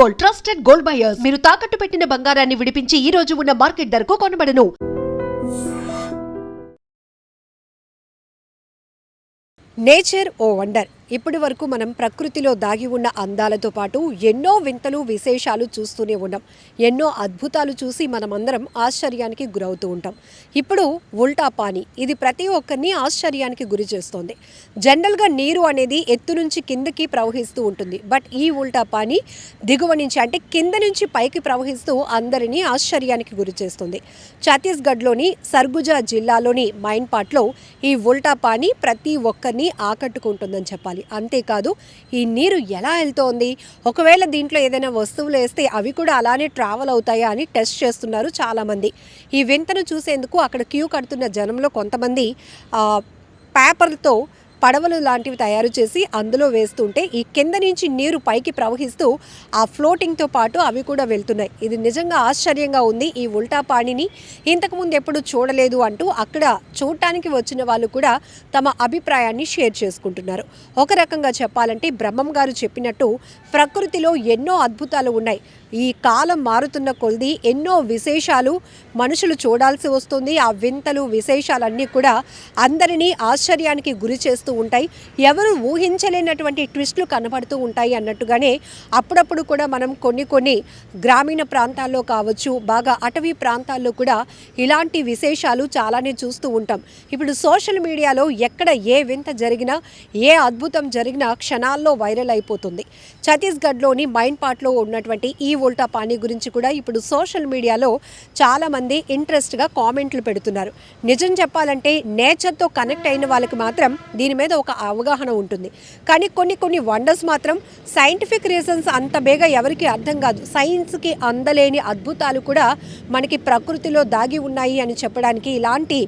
Gold, trusted gold buyers. మీరు తాకట్టు పెట్టిన బంగారాన్ని విడిపించి ఈ రోజు ఉన్న మార్కెట్ ధరకు కొనబడను. నేచర్ ఓ వండర్. ఇప్పటి వరకు మనం ప్రకృతిలో దాగి ఉన్న అందాలతో పాటు ఎన్నో వింతలు విశేషాలు చూస్తూనే ఉన్నాం. ఎన్నో అద్భుతాలు చూసి మనమందరం ఆశ్చర్యానికి గురవుతూ ఉంటాం. ఇప్పుడు ఉల్టా పానీ, ఇది ప్రతి ఒక్కరిని ఆశ్చర్యానికి గురి చేస్తోంది. జనరల్గా నీరు అనేది ఎత్తు నుంచి కిందకి ప్రవహిస్తూ ఉంటుంది. బట్ ఈ ఉల్టా పానీ దిగువ నుంచి అంటే కింద నుంచి పైకి ప్రవహిస్తూ అందరినీ ఆశ్చర్యానికి గురి చేస్తుంది. ఛత్తీస్గఢ్లోని సర్గుజా జిల్లాలోని మైన్పాట్లో ఈ ఉల్టా పానీ ప్రతి ఒక్కరిని ఆకట్టుకుంటుందని చెప్పాలి. అంతేకాదు, ఈ నీరు ఎలా వెళ్తోంది, ఒకవేళ దీంట్లో ఏదైనా వస్తువులు వేస్తే అవి కూడా అలానే ట్రావెల్ అవుతాయా అని టెస్ట్ చేస్తున్నారు చాలామంది. ఈ వింతను చూసేందుకు అక్కడ క్యూ కడుతున్న జనంలో కొంతమంది పేపర్లతో పడవలు లాంటివి తయారు చేసి అందులో వేస్తుంటే ఈ కింద నుంచి నీరు పైకి ప్రవహిస్తూ ఆ ఫ్లోటింగ్తో పాటు అవి కూడా వెళ్తున్నాయి. ఇది నిజంగా ఆశ్చర్యంగా ఉంది. ఈ ఉల్టా పానీని ఇంతకుముందు ఎప్పుడు చూడలేదు అంటూ అక్కడ చూడటానికి వచ్చిన వాళ్ళు కూడా తమ అభిప్రాయాన్ని షేర్ చేసుకుంటున్నారు. ఒక రకంగా చెప్పాలంటే బ్రహ్మం గారు చెప్పినట్టు ప్రకృతిలో ఎన్నో అద్భుతాలు ఉన్నాయి. ఈ కాలం మారుతున్న కొద్ది ఎన్నో విశేషాలు మనుషులు చూడాల్సి వస్తుంది. ఆ వింతలు విశేషాలన్నీ కూడా అందరినీ ఆశ్చర్యానికి గురి చేస్తూ ఉంటాయి. ఎవరు ఊహించలేనటువంటి ట్విస్టులు కనబడుతూ ఉంటాయి అన్నట్టుగానే అప్పుడప్పుడు కూడా మనం కొన్ని గ్రామీణ ప్రాంతాల్లో కావచ్చు, బాగా అటవీ ప్రాంతాల్లో కూడా ఇలాంటి విశేషాలు చాలానే చూస్తూ ఉంటాం. ఇప్పుడు సోషల్ మీడియాలో ఎక్కడ ఏ వింత జరిగినా, ఏ అద్భుతం జరిగినా క్షణాల్లో వైరల్ అయిపోతుంది. ఛత్తీస్గఢ్లోని మైన్పాట్లో ఉన్నటువంటి ఈ ఉల్టా పానీ గురించి కూడా ఇప్పుడు సోషల్ మీడియాలో చాలామంది ఇంట్రెస్ట్గా కామెంట్లు పెడుతున్నారు. నిజం చెప్పాలంటే నేచర్తో కనెక్ట్ అయిన వాళ్ళకి మాత్రం దీని మీద ఒక అవగాహన ఉంటుంది. కానీ కొన్ని వండర్స్ మాత్రం సైంటిఫిక్ రీజన్స్ అంత బేగా ఎవరికి అర్థం కాదు. సైన్స్కి అందలేని అద్భుతాలు కూడా మనకి ప్రకృతిలో దాగి ఉన్నాయి అని చెప్పడానికి ఇలాంటి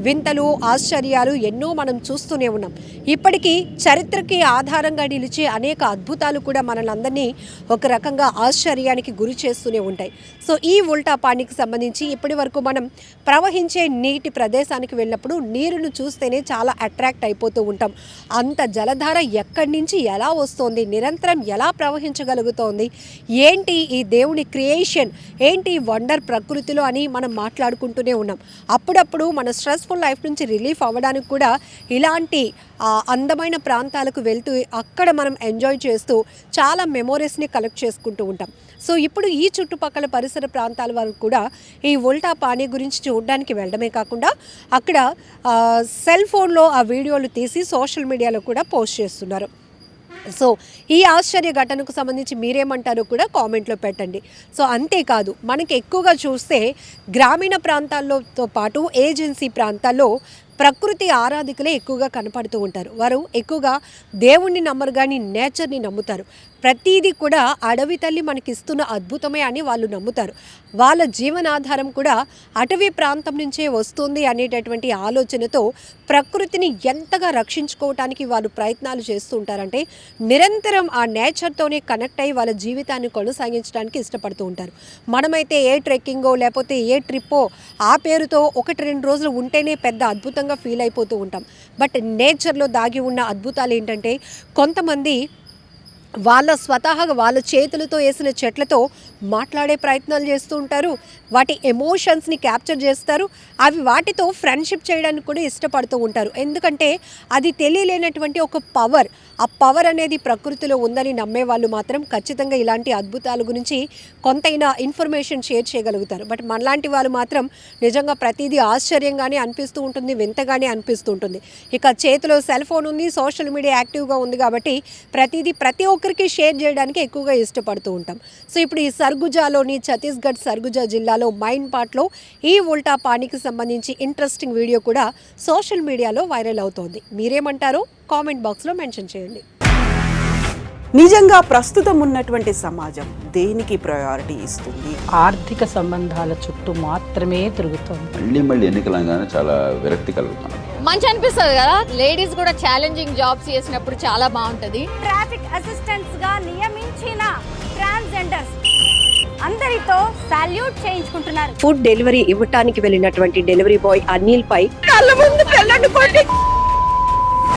వింతలు ఆశ్చర్యాలు ఎన్నో మనం చూస్తూనే ఉన్నాం. ఇప్పటికీ చరిత్రకి ఆధారంగా నిలిచే అనేక అద్భుతాలు కూడా మనలందరినీ ఒక రకంగా ఆశ్చర్యానికి గురి చేస్తూనే ఉంటాయి. సో ఈ ఉల్టా పానీకి సంబంధించి ఇప్పటి వరకు మనం ప్రవహించే నీటి ప్రదేశానికి వెళ్ళినప్పుడు నీరును చూస్తేనే చాలా అట్రాక్ట్ అయిపోతూ ఉంటాం. అంత జలధార ఎక్కడి నుంచి ఎలా వస్తోంది, నిరంతరం ఎలా ప్రవహించగలుగుతోంది, ఏంటి ఈ దేవుని క్రియేషన్, ఏంటి వండర్ ప్రకృతిలో అని మనం మాట్లాడుకుంటూనే ఉన్నాం. అప్పుడప్పుడు మన స్ట్రెస్ఫుల్ లైఫ్ నుంచి రిలీఫ్ అవ్వడానికి కూడా ఇలాంటి అందమైన ప్రాంతాలకు వెళ్తూ అక్కడ మనం ఎంజాయ్ చేస్తూ చాలా మెమోరీస్ని కలెక్ట్ చేసుకుంటూ ఉంటాం. సో ఇప్పుడు ఈ చుట్టుపక్కల పరిసర ప్రాంతాల వరకు కూడా ఈ ఉల్టా పానీ గురించి చూడడానికి వెళ్ళడమే కాకుండా అక్కడ సెల్ ఫోన్లో ఆ వీడియోలు తీసి సోషల్ మీడియాలో కూడా పోస్ట్ చేస్తున్నారు. సో ఈ ఆశ్చర్య ఘటనకు సంబంధించి మీరేమంటారో కూడా కామెంట్లో పెట్టండి. సో అంతేకాదు, మనకి ఎక్కువగా చూస్తే గ్రామీణ ప్రాంతాల్లోతో పాటు ఏజెన్సీ ప్రాంతాల్లో ప్రకృతి ఆరాధికులే ఎక్కువగా కనపడుతూ ఉంటారు. వారు ఎక్కువగా దేవుణ్ణి నమ్మరు కానీ నేచర్ని నమ్ముతారు. ప్రతీది కూడా అడవి తల్లి మనకిస్తున్న అద్భుతమే అని వాళ్ళు నమ్ముతారు. వాళ్ళ జీవనాధారం కూడా అటవీ ప్రాంతం నుంచే వస్తుంది అనేటటువంటి ఆలోచనతో ప్రకృతిని ఎంతగా రక్షించుకోవటానికి వాళ్ళు ప్రయత్నాలు చేస్తూ ఉంటారంటే నిరంతరం ఆ నేచర్తోనే కనెక్ట్ అయ్యి వాళ్ళ జీవితాన్ని కొనసాగించడానికి ఇష్టపడుతూ ఉంటారు. మనమైతే ఏ ట్రెక్కింగో లేకపోతే ఏ ట్రిప్పో ఆ పేరుతో 1-2 రోజులు ఉంటేనే పెద్ద అద్భుతంగా ఫీల్ అయిపోతూ ఉంటాం. బట్ నేచర్లో దాగి ఉన్న అద్భుతాలు ఏంటంటే కొంతమంది వాళ్ళ స్వతహాగా వాళ్ళ చేతులతో వేసిన చెట్లతో మాట్లాడే ప్రయత్నాలు చేస్తూ ఉంటారు. వాటి ఎమోషన్స్ని క్యాప్చర్ చేస్తారు. అవి వాటితో ఫ్రెండ్షిప్ చేయడానికి కూడా ఇష్టపడుతూ ఉంటారు. ఎందుకంటే అది తెలియలేనటువంటి ఒక పవర్, ఆ పవర్ అనేది ప్రకృతిలో ఉందని నమ్మే వాళ్ళు మాత్రం ఖచ్చితంగా ఇలాంటి అద్భుతాల గురించి కొంతైనా ఇన్ఫర్మేషన్ షేర్ చేయగలుగుతారు. బట్ మనలాంటి వాళ్ళు మాత్రం నిజంగా ప్రతిదీ ఆశ్చర్యంగానే అనిపిస్తూ ఉంటుంది, వింతగానే అనిపిస్తూ ఉంటుంది. ఇక చేతిలో సెల్ ఫోన్ ఉంది, సోషల్ మీడియా యాక్టివ్గా ఉంది కాబట్టి ప్రతి ఒక్కరికి షేర్ చేయడానికి ఎక్కువగా ఇష్టపడుతూ ఉంటాం. సో ఇప్పుడు ఈ సర్గుజాలోని ఛత్తీస్గఢ్ సర్గుజా జిల్లాలో మైన్పాట్లో ఈ ఉల్టా పానీకి సంబంధించి ఇంట్రెస్టింగ్ వీడియో కూడా సోషల్ మీడియాలో వైరల్ అవుతోంది. మీరేమంటారో కామెంట్ బాక్స్లో మెన్షన్ చేయండి. నిజంగా ప్రస్తుతం ఉన్నటువంటి సమాజం దేనికి ప్రయారిటీ ఇస్తుంది? ఆర్థిక సంబంధాల చుట్టూ మాత్రమే తిరుగుతుంది. మళ్ళీ ఎన్నికలంగానే చాలా విరక్తి కలుగుతాం. మంచి అనిపిస్తుంది కదా, లేడీస్ కూడా ఛాలెంజింగ్ జాబ్స్ చేసినప్పుడు చాలా బాగుంటది. ట్రాఫిక్ అసిస్టెంట్స్ గా నియమించిన ట్రాన్స్జెండర్స్ అందరితో సాల్యూట్ చేయించుకుంటున్నారు. ఫుడ్ డెలివరీ ఇవ్వటానికి వెళ్ళినటువంటి డెలివరీ బాయ్ అనిల్ పై కళ్ళ ముందు